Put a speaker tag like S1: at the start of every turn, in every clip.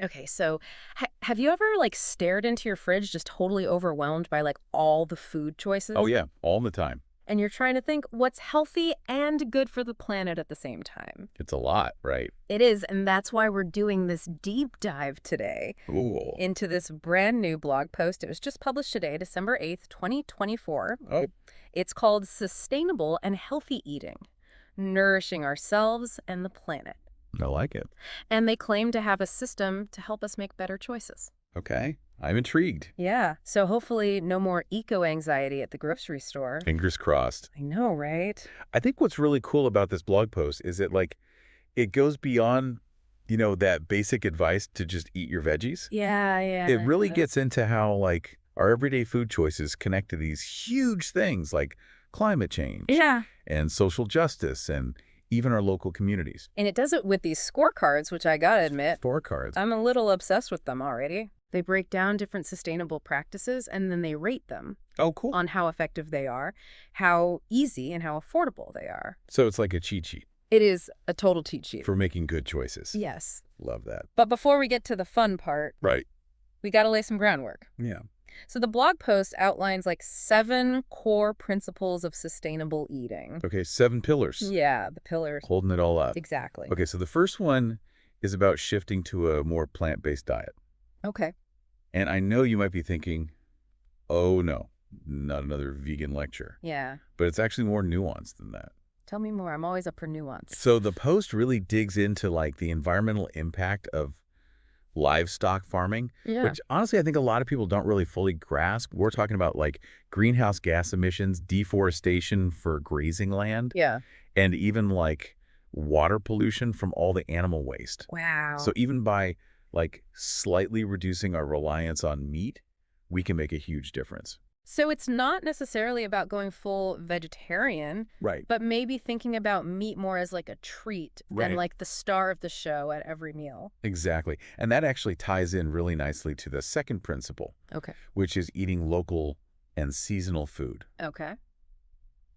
S1: Okay, so have you ever like stared into your fridge just totally overwhelmed by like all the food
S2: Oh,
S1: choices?
S2: yeah, all the time.
S1: And you're trying to think what's healthy and good for the planet at the same time.
S2: It's a lot, right?
S1: It is, and that's why we're doing this deep dive today
S2: Ooh.
S1: into this brand new blog post. It was just published today, December 8th, 2024.
S2: Oh,
S1: It's called Sustainable and Healthy Eating, Nourishing Ourselves and the Planet.
S2: I like it.
S1: And they claim to have a system to help us make better choices.
S2: Okay, I'm intrigued.
S1: Yeah, so hopefully no more eco-anxiety at the grocery store.
S2: Fingers crossed.
S1: I know, right?
S2: I think what's really cool about this blog post is that, like, it goes beyond, that basic advice to just eat your veggies.
S1: Yeah,
S2: It
S1: yeah.
S2: really gets into how, like, our everyday food choices connect to these huge things like climate change
S1: Yeah.
S2: and social justice and even our local communities.
S1: And it does it with these scorecards, which I gotta admit,
S2: Scorecards.
S1: I'm a little obsessed with them already. They break down different sustainable practices and then they rate them
S2: Oh, cool.
S1: on how effective they are, how easy and how affordable they are.
S2: So it's like a cheat sheet
S1: It is a total cheat sheet.
S2: for making good choices.
S1: Yes.
S2: Love that.
S1: But before we get to the fun part,
S2: Right.
S1: we gotta lay some groundwork.
S2: Yeah.
S1: So the blog post outlines like 7 core principles of sustainable eating.
S2: Okay, 7 pillars.
S1: Yeah, the pillars.
S2: Holding it all up.
S1: Exactly.
S2: Okay, so the first one is about shifting to a more plant-based diet.
S1: Okay.
S2: And I know you might be thinking, oh no, not another vegan lecture.
S1: Yeah.
S2: But it's actually more nuanced than that.
S1: Tell me more. I'm always up for nuance.
S2: So the post really digs into like the environmental impact of livestock farming,
S1: Yeah.
S2: which honestly I think a lot of people don't really fully grasp. We're talking about like greenhouse gas emissions, deforestation for grazing land,
S1: Yeah.
S2: and even like water pollution from all the animal waste.
S1: Wow.
S2: So even by like slightly reducing our reliance on meat, we can make a huge difference.
S1: So it's not necessarily about going full vegetarian,
S2: Right.
S1: but maybe thinking about meat more as like a treat than
S2: Right.
S1: like the star of the show at every meal.
S2: Exactly. And that actually ties in really nicely to the second principle,
S1: Okay.
S2: which is eating local and seasonal food.
S1: Okay.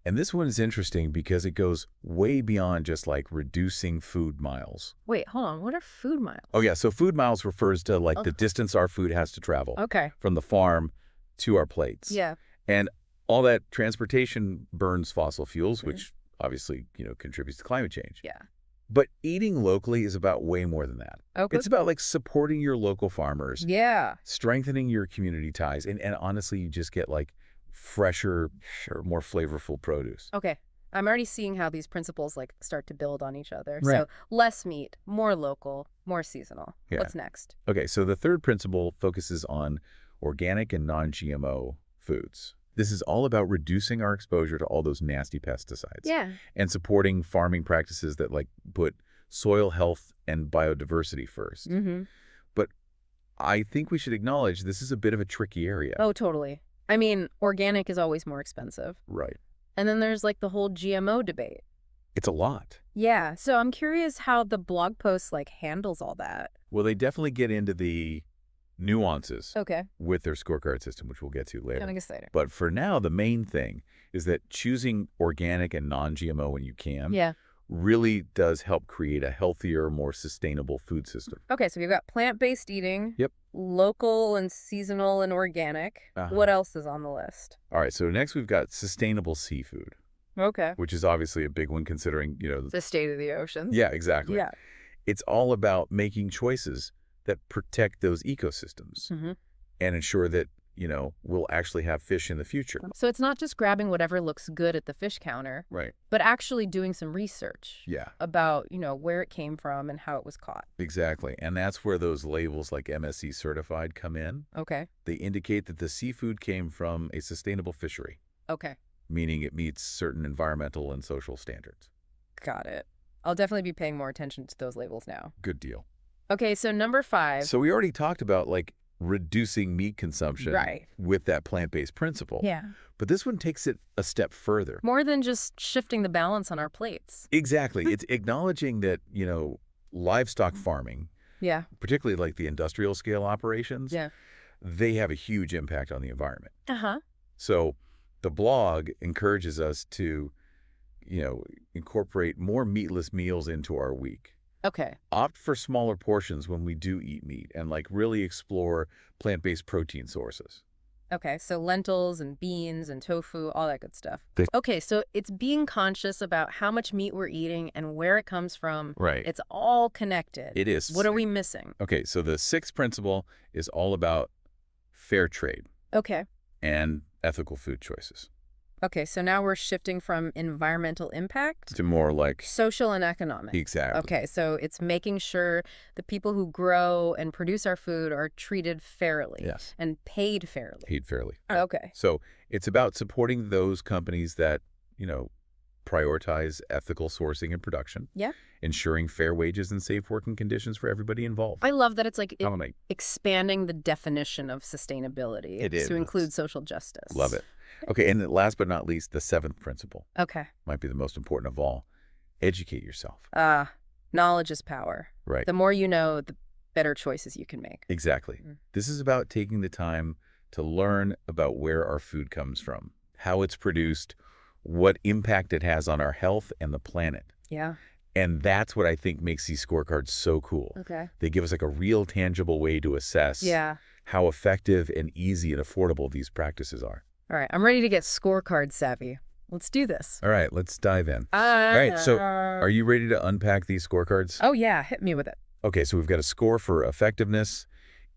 S2: And this one is interesting because it goes way beyond just like reducing food miles.
S1: Wait, hold on. What are food miles?
S2: Oh yeah, so food miles refers to like
S1: Oh.
S2: the distance our food has to travel
S1: Okay.
S2: from the farm to our plates.
S1: Yeah.
S2: And all that transportation burns fossil fuels,
S1: Mhm.
S2: which obviously, contributes to climate change.
S1: Yeah.
S2: But eating locally is about way more than that.
S1: Okay.
S2: It's about like supporting your local farmers,
S1: Yeah.
S2: strengthening your community ties, and honestly, you just get like fresher, or more flavorful produce.
S1: Okay. I'm already seeing how these principles like start to build on each other.
S2: Right.
S1: So less meat, more local, more seasonal.
S2: Yeah.
S1: What's next?
S2: Okay, so the third principle focuses on organic and non-GMO foods. This is all about reducing our exposure to all those nasty pesticides
S1: Yeah.
S2: and supporting farming practices that like put soil health and biodiversity first.
S1: Mm-hmm.
S2: But I think we should acknowledge this is a bit of a tricky area.
S1: Oh, totally. I mean, organic is always more expensive.
S2: Right.
S1: And then there's like the whole GMO debate.
S2: It's a lot.
S1: Yeah. So I'm curious how the blog post like handles all that.
S2: Well, they definitely get into the nuances
S1: Okay.
S2: with their scorecard system, which we'll get to later.
S1: Kind of excited.
S2: But for now, the main thing is that choosing organic and non-GMO when you can
S1: Yeah.
S2: really does help create a healthier, more sustainable food system.
S1: Okay. So we've got plant-based eating.
S2: Yep.
S1: Local and seasonal and organic.
S2: Uh-huh.
S1: What else is on the list?
S2: All right, so next we've got sustainable seafood,
S1: Okay.
S2: which is obviously a big one considering,
S1: The state of the oceans.
S2: yeah, exactly.
S1: Yeah.
S2: It's all about making choices that protect those ecosystems
S1: Mm-hmm.
S2: and ensure that, we'll actually have fish in the future.
S1: So it's not just grabbing whatever looks good at the fish counter,
S2: Right.
S1: but actually doing some research
S2: Yeah,
S1: about, where it came from and how it was caught.
S2: exactly. And that's where those labels like MSC certified come in.
S1: Okay.
S2: They indicate that the seafood came from a sustainable fishery,
S1: Okay.
S2: meaning it meets certain environmental and social standards.
S1: Got it. I'll definitely be paying more attention to those labels now.
S2: Good deal.
S1: Okay, so number 5.
S2: So we already talked about like reducing meat consumption
S1: Right.
S2: with that plant-based principle.
S1: Yeah.
S2: But this one takes it a step further.
S1: More than just shifting the balance on our plates.
S2: Exactly. It's acknowledging that, livestock farming,
S1: Yeah.
S2: particularly like the industrial scale operations,
S1: Yeah.
S2: they have a huge impact on the environment.
S1: Uh-huh.
S2: So the blog encourages us to, incorporate more meatless meals into our week.
S1: Okay.
S2: Opt for smaller portions when we do eat meat and like really explore plant-based protein sources.
S1: Okay, so lentils and beans and tofu, all that good stuff.
S2: They-
S1: Okay, so it's being conscious about how much meat we're eating and where it comes from.
S2: Right.
S1: It's all connected.
S2: It
S1: What
S2: is.
S1: are we missing?
S2: Okay, so the sixth principle is all about fair trade
S1: Okay.
S2: and ethical food choices.
S1: Okay, so now we're shifting from environmental impact,
S2: To more like
S1: social and economic.
S2: exactly.
S1: Okay, so it's making sure the people who grow and produce our food are treated fairly
S2: Yes.
S1: and paid fairly.
S2: Paid fairly.
S1: Okay.
S2: So it's about supporting those companies that, you know, prioritize ethical sourcing and production.
S1: Yeah.
S2: Ensuring fair wages and safe working conditions for everybody involved.
S1: I love that it's like
S2: Dominate.
S1: expanding the definition of sustainability
S2: It is.
S1: to include social justice.
S2: Love it. Okay, and then last but not least, the seventh principle
S1: Okay.
S2: might be the most important of all. Educate yourself.
S1: Knowledge is power.
S2: Right.
S1: The more you know, the better choices you can make.
S2: Exactly. This is about taking the time to learn about where our food comes from, how it's produced, what impact it has on our health and the planet.
S1: Yeah.
S2: And that's what I think makes these scorecards so cool.
S1: Okay.
S2: They give us like a real tangible way to assess
S1: Yeah.
S2: how effective and easy and affordable these practices are.
S1: All right. I'm ready to get scorecard savvy. Let's do this.
S2: All right, let's dive in. All right, so are you ready to unpack these scorecards?
S1: Oh, yeah. Hit me with it.
S2: Okay, so we've got a score for effectiveness,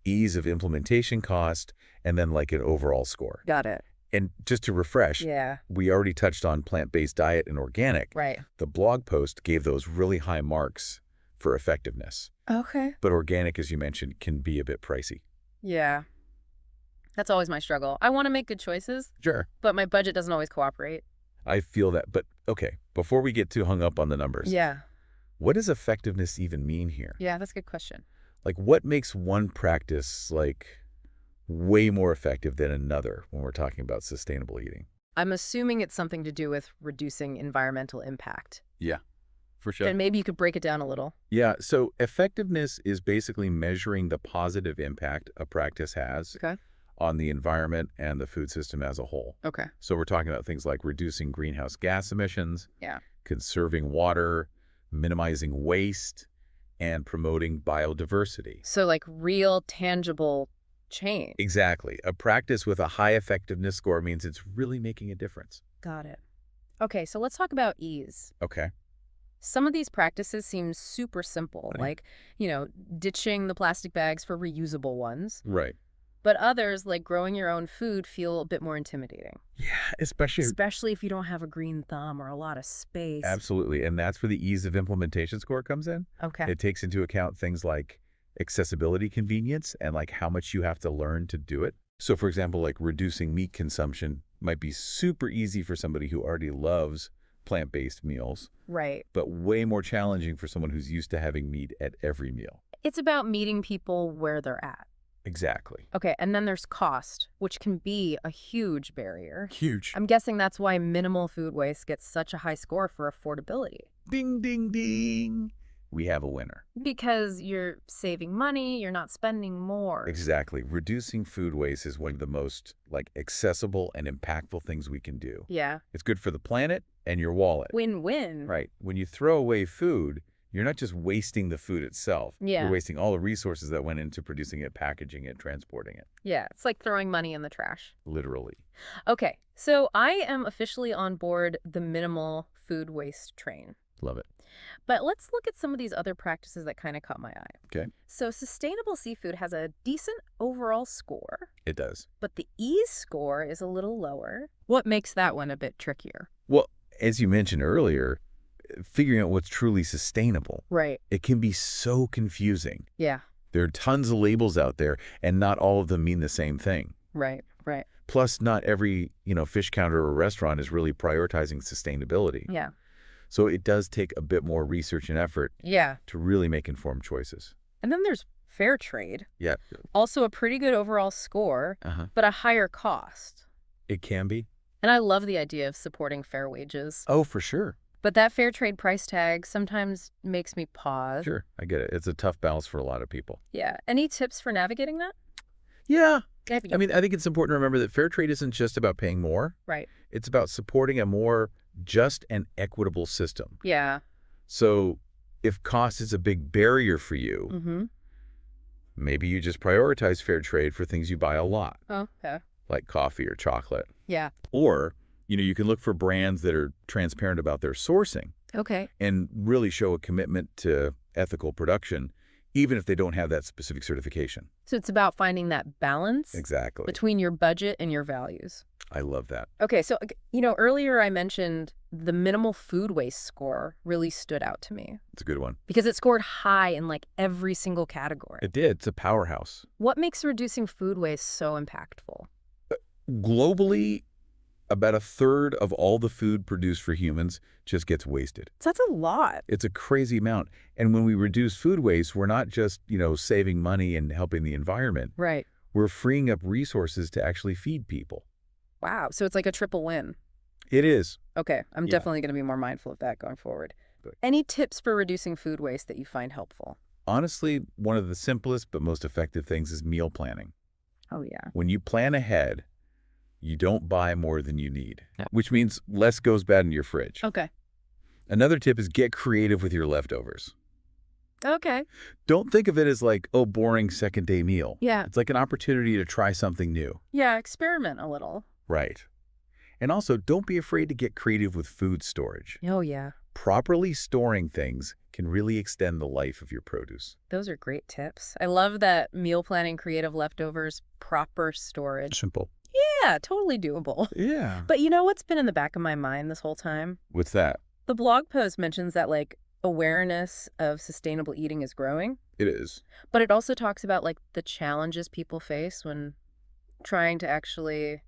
S2: ease of implementation cost, and then like an overall score.
S1: Got it.
S2: And just to refresh,
S1: Yeah.
S2: we already touched on plant-based diet and organic.
S1: Right.
S2: The blog post gave those really high marks for effectiveness.
S1: Okay.
S2: But organic, as you mentioned, can be a bit pricey.
S1: Yeah. That's always my struggle. I want to make good choices,
S2: Sure.
S1: but my budget doesn't always cooperate.
S2: I feel that. But okay, before we get too hung up on the numbers,
S1: Yeah.
S2: what does effectiveness even mean here?
S1: Yeah, that's a good question.
S2: Like, what makes one practice, like, way more effective than another when we're talking about sustainable eating?
S1: I'm assuming it's something to do with reducing environmental impact.
S2: Yeah, for sure.
S1: And maybe you could break it down a little.
S2: Yeah, so effectiveness is basically measuring the positive impact a practice has
S1: Okay.
S2: on the environment and the food system as a whole.
S1: Okay.
S2: So we're talking about things like reducing greenhouse gas emissions,
S1: Yeah.
S2: conserving water, minimizing waste, and promoting biodiversity.
S1: So like real tangible change.
S2: Exactly. A practice with a high effectiveness score means it's really making a difference.
S1: Got it. Okay, so let's talk about ease.
S2: Okay.
S1: Some of these practices seem super simple,
S2: Right.
S1: like, ditching the plastic bags for reusable ones.
S2: Right.
S1: But others, like growing your own food, feel a bit more intimidating,
S2: Yeah, especially
S1: if you don't have a green thumb or a lot of space.
S2: absolutely. And that's where the ease of implementation score comes in.
S1: Okay.
S2: It takes into account things like accessibility, convenience, and like how much you have to learn to do it. So for example, like reducing meat consumption might be super easy for somebody who already loves plant-based meals,
S1: Right.
S2: but way more challenging for someone who's used to having meat at every meal.
S1: It's about meeting people where they're at.
S2: Exactly.
S1: Okay, and then there's cost, which can be a huge barrier.
S2: Huge.
S1: I'm guessing that's why minimal food waste gets such a high score for affordability.
S2: Ding, ding, ding. We have a winner.
S1: Because you're saving money, you're not spending more.
S2: Exactly. Reducing food waste is one of the most like accessible and impactful things we can do.
S1: Yeah.
S2: It's good for the planet and your wallet.
S1: Win-win.
S2: Right. When you throw away food, you're not just wasting the food itself.
S1: Yeah.
S2: You're wasting all the resources that went into producing it, packaging it, transporting it.
S1: Yeah, it's like throwing money in the trash.
S2: Literally.
S1: Okay, so I am officially on board the minimal food waste train.
S2: Love it.
S1: But let's look at some of these other practices that kind of caught my eye.
S2: Okay.
S1: So sustainable seafood has a decent overall score,
S2: It does.
S1: but the ease score is a little lower. What makes that one a bit trickier?
S2: Well, as you mentioned earlier, figuring out what's truly sustainable,
S1: Right.
S2: it can be so confusing.
S1: Yeah.
S2: There are tons of labels out there, and not all of them mean the same thing.
S1: Right. Right.
S2: Plus, not every, fish counter or restaurant is really prioritizing sustainability.
S1: Yeah.
S2: So it does take a bit more research and effort
S1: Yeah.
S2: to really make informed choices.
S1: And then there's fair trade.
S2: Yeah.
S1: Also a pretty good overall score,
S2: Uh-huh.
S1: but a higher cost.
S2: It can be.
S1: And I love the idea of supporting fair wages.
S2: Oh, for sure.
S1: But that fair trade price tag sometimes makes me pause.
S2: Sure. I get it. It's a tough balance for a lot of people.
S1: Yeah. Any tips for navigating that?
S2: Yeah. I mean, I think it's important to remember that fair trade isn't just about paying more.
S1: Right.
S2: It's about supporting a more just and equitable system.
S1: Yeah.
S2: So If cost is a big barrier for you,
S1: Mm-hmm.
S2: maybe you just prioritize fair trade for things you buy a lot,
S1: Oh, okay.
S2: like coffee or chocolate.
S1: Yeah.
S2: Or, you can look for brands that are transparent about their sourcing
S1: Okay.
S2: and really show a commitment to ethical production, even if they don't have that specific certification.
S1: So it's about finding that balance
S2: Exactly.
S1: between your budget and your values.
S2: I love that.
S1: Okay, so, earlier I mentioned the minimal food waste score really stood out to me
S2: It's a good one.
S1: because it scored high in like every single category.
S2: It did. It's a powerhouse.
S1: What makes reducing food waste so impactful?
S2: Globally, about a third of all the food produced for humans just gets wasted.
S1: So that's a lot.
S2: It's a crazy amount. And when we reduce food waste, we're not just, saving money and helping the environment.
S1: Right.
S2: We're freeing up resources to actually feed people.
S1: Wow. So it's like a triple win.
S2: It is.
S1: Okay, I'm
S2: Yeah.
S1: definitely going to be more mindful of that going forward.
S2: Good.
S1: Any tips for reducing food waste that you find helpful?
S2: Honestly, one of the simplest but most effective things is meal planning.
S1: Oh, yeah.
S2: When you plan ahead, you don't buy more than you need,
S1: Yeah.
S2: which means less goes bad in your fridge.
S1: Okay.
S2: Another tip is get creative with your leftovers.
S1: Okay.
S2: Don't think of it as like, oh, boring second-day meal.
S1: Yeah.
S2: It's like an opportunity to try something new.
S1: Yeah, experiment a little.
S2: Right. And also, don't be afraid to get creative with food storage.
S1: Oh, yeah.
S2: Properly storing things can really extend the life of your produce.
S1: Those are great tips. I love that meal planning, creative leftovers, proper storage.
S2: Simple.
S1: Yeah, totally doable.
S2: Yeah.
S1: But you know what's been in the back of my mind this whole time?
S2: What's that?
S1: The blog post mentions that, like, awareness of sustainable eating is growing,
S2: It is.
S1: but it also talks about, like, the challenges people face when trying to actually,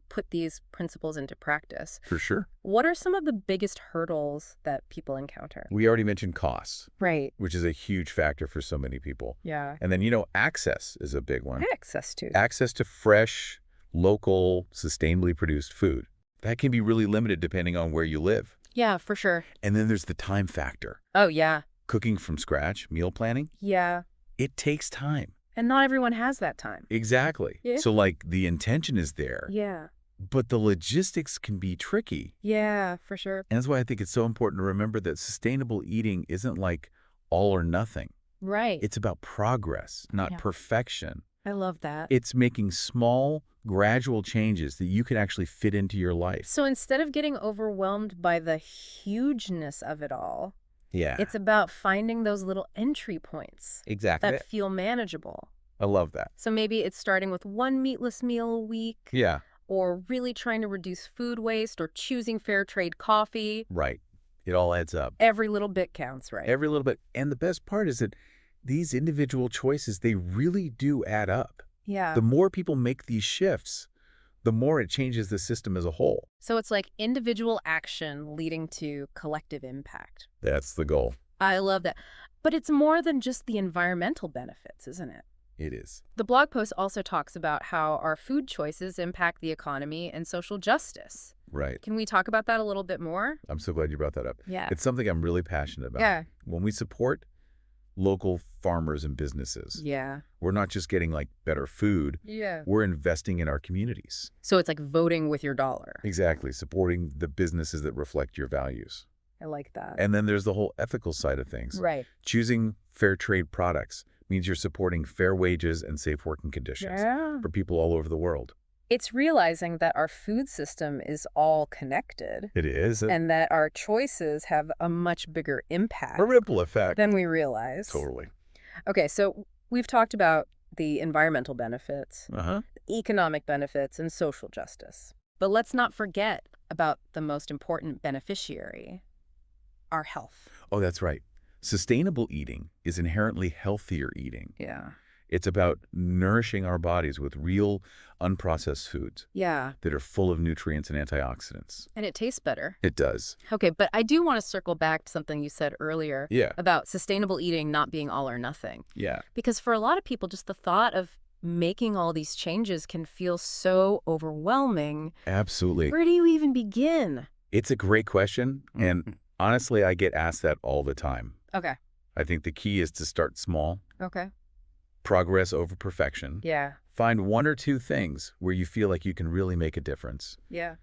S1: put these principles into practice.
S2: For sure.
S1: What are some of the biggest hurdles that people encounter?
S2: We already mentioned costs,
S1: Right.
S2: which is a huge factor for so many people.
S1: Yeah.
S2: And then, access is a big one.
S1: Access to.
S2: Access to fresh, local, sustainably produced food. That can be really limited depending on where you live.
S1: Yeah, for sure.
S2: And then there's the time factor.
S1: Oh, yeah.
S2: Cooking from scratch, meal planning,
S1: Yeah.
S2: it takes time.
S1: And not everyone has that time.
S2: Exactly.
S1: Yeah.
S2: So, like, the intention is there,
S1: Yeah.
S2: but the logistics can be tricky.
S1: Yeah, for sure.
S2: And that's why I think it's so important to remember that sustainable eating isn't like all or nothing.
S1: Right.
S2: It's about progress, not
S1: Yeah.
S2: perfection.
S1: I love that.
S2: It's making small, gradual changes that you can actually fit into your life.
S1: So instead of getting overwhelmed by the hugeness of it all,
S2: Yeah,
S1: it's about finding those little entry points
S2: exactly.
S1: that feel manageable.
S2: I love that.
S1: So maybe it's starting with one meatless meal a week,
S2: Yeah,
S1: or really trying to reduce food waste, or choosing fair trade coffee.
S2: right. It all adds up.
S1: Every little bit counts, right?
S2: Every little bit. And the best part is that these individual choices, they really do add up.
S1: Yeah.
S2: The more people make these shifts, the more it changes the system as a whole.
S1: So it's like individual action leading to collective impact.
S2: That's the goal.
S1: I love that. But it's more than just the environmental benefits, isn't it?
S2: It is.
S1: The blog post also talks about how our food choices impact the economy and social justice.
S2: Right.
S1: Can we talk about that a little bit more?
S2: I'm so glad you brought that up.
S1: Yeah.
S2: It's something I'm really passionate about.
S1: Yeah.
S2: When we support local farmers and businesses,
S1: Yeah.
S2: we're not just getting like better food,
S1: Yeah.
S2: we're investing in our communities.
S1: So it's like voting with your dollar.
S2: Exactly. Supporting the businesses that reflect your values.
S1: I like that.
S2: And then there's the whole ethical side of things.
S1: Right.
S2: Choosing fair trade products means you're supporting fair wages and safe working conditions
S1: Yeah.
S2: for people all over the world.
S1: It's realizing that our food system is all connected
S2: It is.
S1: and that our choices have a much bigger impact
S2: A ripple effect.
S1: than we realize.
S2: Totally.
S1: Okay, so we've talked about the environmental benefits,
S2: Uh-huh.
S1: economic benefits, and social justice. But let's not forget about the most important beneficiary, our health.
S2: Oh, that's right. Sustainable eating is inherently healthier eating.
S1: Yeah.
S2: It's about nourishing our bodies with real, unprocessed foods
S1: Yeah.
S2: that are full of nutrients and antioxidants.
S1: And it tastes better.
S2: It does.
S1: Okay, but I do want to circle back to something you said earlier
S2: Yeah.
S1: about sustainable eating not being all or nothing.
S2: Yeah.
S1: Because for a lot of people, just the thought of making all these changes can feel so overwhelming.
S2: Absolutely.
S1: Where do you even begin?
S2: It's a great question. And honestly, I get asked that all the time.
S1: Okay.
S2: I think the key is to start small,
S1: Okay.
S2: progress over perfection.
S1: Yeah.
S2: Find one or two things where you feel like you can really make a difference
S1: Yeah.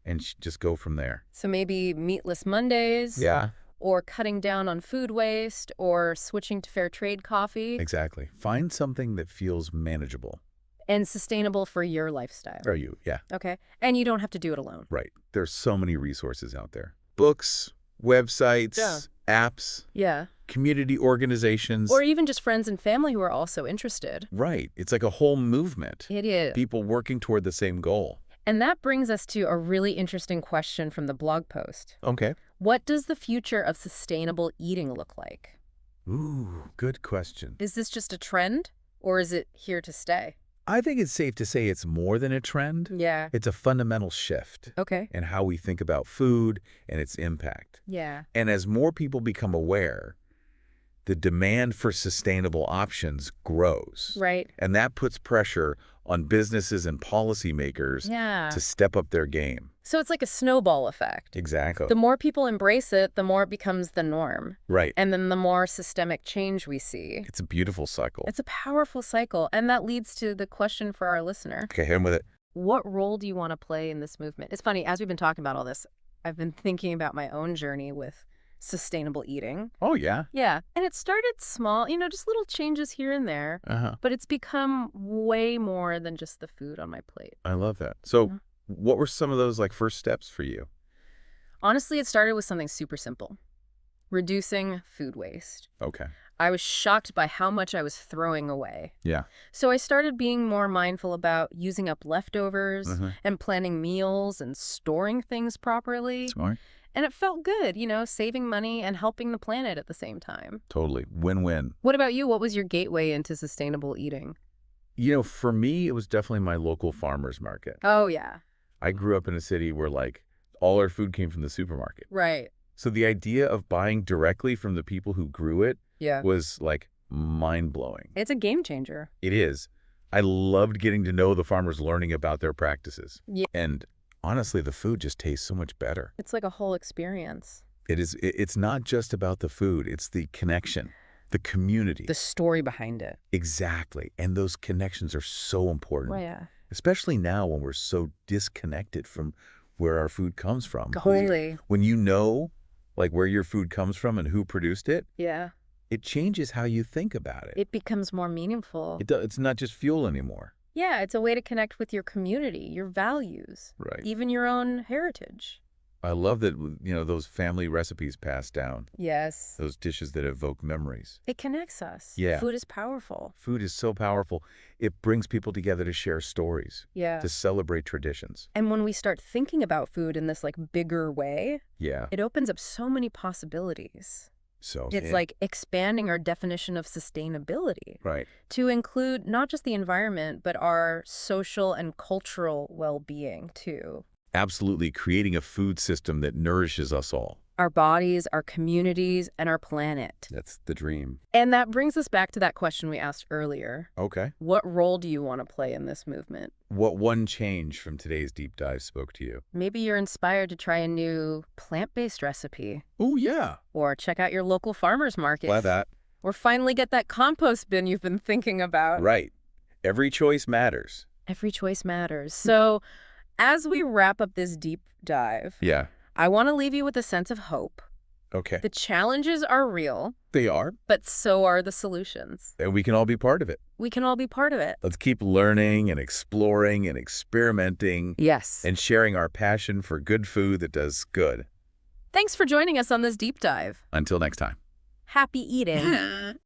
S2: and just go from there.
S1: So maybe meatless Mondays.
S2: Yeah.
S1: or cutting down on food waste, or switching to fair trade coffee,
S2: Exactly. Find something that feels manageable.
S1: and sustainable for your lifestyle.
S2: Are you? Yeah,
S1: Okay? And you don't have to do it alone.
S2: right. There's so many resources out there. Books, websites, apps,
S1: Yeah.
S2: community organizations.
S1: Or even just friends and family who are also interested.
S2: Right. It's like a whole movement.
S1: It is.
S2: People working toward the same goal.
S1: And that brings us to a really interesting question from the blog post.
S2: Okay.
S1: What does the future of sustainable eating look like?
S2: Ooh, good question.
S1: Is this just a trend, or is it here to stay?
S2: I think it's safe to say it's more than a trend.
S1: Yeah.
S2: It's a fundamental shift
S1: Okay.
S2: in how we think about food and its impact.
S1: Yeah.
S2: And as more people become aware, the demand for sustainable options grows.
S1: Right.
S2: And that puts pressure on businesses and policymakers
S1: Yeah.
S2: to step up their game.
S1: So it's like a snowball effect.
S2: Exactly.
S1: The more people embrace it, the more it becomes the norm.
S2: Right.
S1: And then the more systemic change we see.
S2: It's a beautiful cycle.
S1: It's a powerful cycle. And that leads to the question for our listener.
S2: Okay, hit him with it.
S1: What role do you want to play in this movement? It's funny, as we've been talking about all this, I've been thinking about my own journey with sustainable eating.
S2: Oh, yeah.
S1: Yeah. And it started small, just little changes here and there.
S2: Uh-huh.
S1: But it's become way more than just the food on my plate.
S2: I love that. So
S1: Yeah.
S2: what were some of those first steps for you?
S1: Honestly, it started with something super simple. Reducing food waste.
S2: Okay.
S1: I was shocked by how much I was throwing away.
S2: Yeah.
S1: So I started being more mindful about using up leftovers and planning meals and storing things properly.
S2: Smart.
S1: And it felt good, saving money and helping the planet at the same time.
S2: Totally. Win-win.
S1: What about you? What was your gateway into sustainable eating?
S2: For me, it was definitely my local farmer's market.
S1: Oh, yeah.
S2: I grew up in a city where all our food came from the supermarket.
S1: Right.
S2: So the idea of buying directly from the people who grew it
S1: Yeah.
S2: was mind-blowing.
S1: It's a game changer.
S2: It is. I loved getting to know the farmers, learning about their practices.
S1: Yeah.
S2: And honestly, the food just tastes so much better.
S1: It's like a whole experience.
S2: It's not just about the food. It's the connection, the community.
S1: The story behind it.
S2: Exactly. And those connections are so important.
S1: Well, yeah.
S2: Especially now when we're so disconnected from where our food comes from.
S1: Totally.
S2: When you know where your food comes from and who produced it,
S1: Yeah.
S2: it changes how you think about it.
S1: It becomes more meaningful.
S2: It's not just fuel anymore.
S1: Yeah, it's a way to connect with your community, your values,
S2: Right.
S1: even your own heritage.
S2: I love that, those family recipes passed down,
S1: Yes.
S2: those dishes that evoke memories.
S1: It connects us.
S2: Yeah.
S1: Food is powerful.
S2: Food is so powerful. It brings people together to share stories,
S1: Yeah.
S2: to celebrate traditions.
S1: And when we start thinking about food in this bigger way,
S2: Yeah.
S1: it opens up so many possibilities.
S2: So
S1: It's like expanding our definition of sustainability
S2: right.
S1: to include not just the environment, but our social and cultural well-being too.
S2: Absolutely creating a food system that nourishes us all.
S1: Our bodies, our communities, and our planet.
S2: That's the dream.
S1: And that brings us back to that question we asked earlier.
S2: Okay.
S1: What role do you want to play in this movement?
S2: What one change from today's deep dive spoke to you?
S1: Maybe you're inspired to try a new plant-based recipe,
S2: Oh, yeah.
S1: or check out your local farmer's market,
S2: Glad that.
S1: or finally get that compost bin you've been thinking about.
S2: Right. Every choice matters.
S1: Every choice matters. So as we wrap up this deep dive,
S2: Yeah.
S1: I want to leave you with a sense of hope.
S2: Okay.
S1: The challenges are real,
S2: They are.
S1: but so are the solutions.
S2: And we can all be part of it.
S1: We can all be part of it.
S2: Let's keep learning and exploring and experimenting
S1: Yes.
S2: and sharing our passion for good food that does good.
S1: Thanks for joining us on this deep dive.
S2: Until next time.
S1: Happy eating.